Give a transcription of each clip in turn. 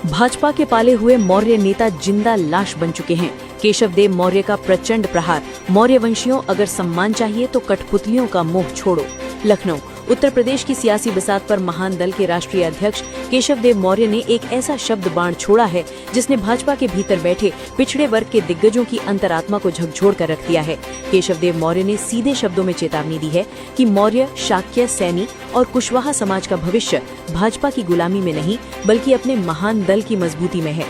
भाजपा के पाले हुए मौर्य नेता जिंदा लाश बन चुके हैं। केशव देव मौर्य का प्रचंड प्रहार। मौर्य वंशियों, अगर सम्मान चाहिए तो कठपुतलियों का मोह छोड़ो। लखनऊ। उत्तर प्रदेश की सियासी बिसात पर महान दल के राष्ट्रीय अध्यक्ष केशव देव मौर्य ने एक ऐसा शब्द बाण छोड़ा है जिसने भाजपा के भीतर बैठे पिछड़े वर्ग के दिग्गजों की अंतरात्मा को झकझोर कर रख दिया है। केशव देव मौर्य ने सीधे शब्दों में चेतावनी दी है कि मौर्य, शाक्य, सैनी और कुशवाहा समाज का भविष्य भाजपा की गुलामी में नहीं बल्कि अपने महान दल की मजबूती में है।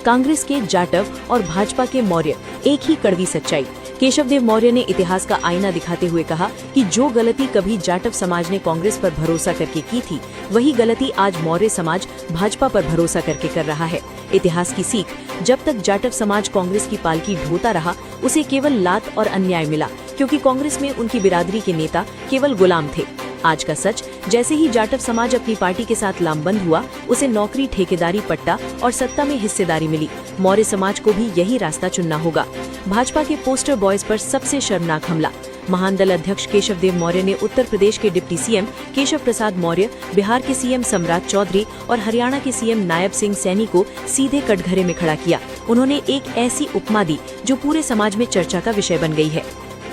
कांग्रेस के जाटव और भाजपा के मौर्य, एक ही कड़वी सच्चाई। केशव देव मौर्य ने इतिहास का आईना दिखाते हुए कहा कि जो गलती कभी जाटव समाज ने कांग्रेस पर भरोसा करके की थी, वही गलती आज मौर्य समाज भाजपा पर भरोसा करके कर रहा है। इतिहास की सीख, जब तक जाटव समाज कांग्रेस की पालकी ढोता रहा, उसे केवल लात और अन्याय मिला, क्योंकि कांग्रेस में उनकी बिरादरी के नेता केवल गुलाम थे। आज का सच, जैसे ही जाटव समाज अपनी पार्टी के साथ लामबंद हुआ, उसे नौकरी, ठेकेदारी, पट्टा और सत्ता में हिस्सेदारी मिली। मौर्य समाज को भी यही रास्ता चुनना होगा। भाजपा के पोस्टर बॉयज पर सबसे शर्मनाक हमला। महान दल अध्यक्ष केशव देव मौर्य ने उत्तर प्रदेश के डिप्टी सीएम केशव प्रसाद मौर्य, बिहार के सीएम सम्राट चौधरी और हरियाणा के सीएम नायब सिंह सैनी को सीधे कटघरे में खड़ा किया। उन्होंने एक ऐसी उपमा दी जो पूरे समाज में चर्चा का विषय बन गई है।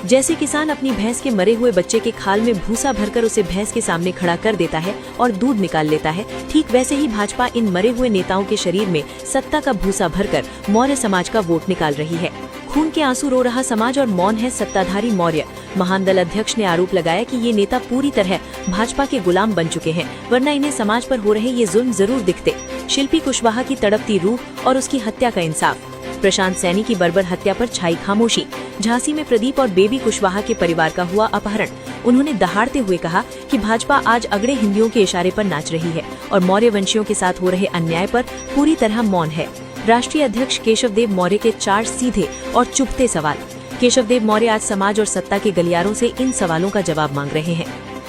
जैसे किसान अपनी भैंस के मरे हुए बच्चे के खाल में भूसा भरकर उसे भैंस के सामने खड़ा कर देता है और दूध निकाल लेता है, ठीक वैसे ही भाजपा इन मरे हुए नेताओं के शरीर में सत्ता का भूसा भरकर मौर्य समाज का वोट निकाल रही है। खून के आंसू रो रहा समाज और मौन है सत्ताधारी मौर्य। महान दल अध्यक्ष ने आरोप लगाया कि ये नेता पूरी तरह भाजपा के गुलाम बन चुके हैं, वरना इन्हें समाज पर हो रहे ये जुल्म जरूर दिखते। शिल्पी कुशवाहा की तड़पती रूह और उसकी हत्या का इंसाफ। प्रशांत सैनी की बर्बर हत्या पर छाई खामोशी। झांसी में प्रदीप और बेबी कुशवाहा के परिवार का हुआ अपहरण। उन्होंने दहाड़ते हुए कहा कि भाजपा आज अगड़े हिंदियों के इशारे पर नाच रही है और मौर्य वंशियों के साथ हो रहे अन्याय पर पूरी तरह मौन है। राष्ट्रीय अध्यक्ष केशव देव मौर्य के 4 सीधे और चुभते सवाल। केशव देव मौर्य आज समाज और सत्ता के गलियारों से इन सवालों का जवाब मांग रहे हैं।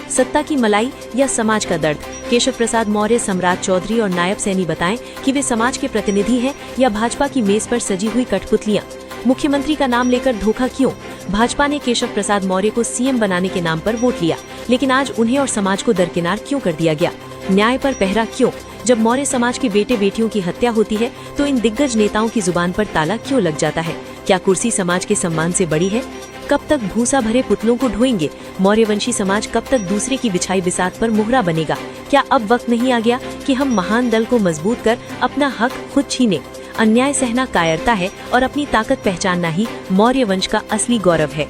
सत्ता की मलाई या समाज का दर्द? केशव प्रसाद मौर्य, सम्राट चौधरी और नायब सैनी बताएं कि वे समाज के प्रतिनिधि हैं या भाजपा की मेज पर सजी हुई कठपुतलियां। मुख्यमंत्री का नाम लेकर धोखा क्यों? भाजपा ने केशव प्रसाद मौर्य को सीएम बनाने के नाम पर वोट लिया, लेकिन आज उन्हें और समाज को दरकिनार क्यों कर दिया गया? न्याय पर पहरा क्यों? जब मौर्य समाज के बेटे बेटियों की हत्या होती है तो इन दिग्गज नेताओं की जुबान पर ताला क्यों लग जाता है? क्या कुर्सी समाज के सम्मान से बड़ी है? कब तक भूसा भरे पुतलों को ढोएंगे? मौर्यवंशी समाज कब तक दूसरे की बिछाई बिसात पर मुहरा बनेगा? क्या अब वक्त नहीं आ गया कि हम महान दल को मजबूत कर अपना हक खुद छीने? अन्याय सहना कायरता है और अपनी ताकत पहचानना ही मौर्य वंश का असली गौरव है।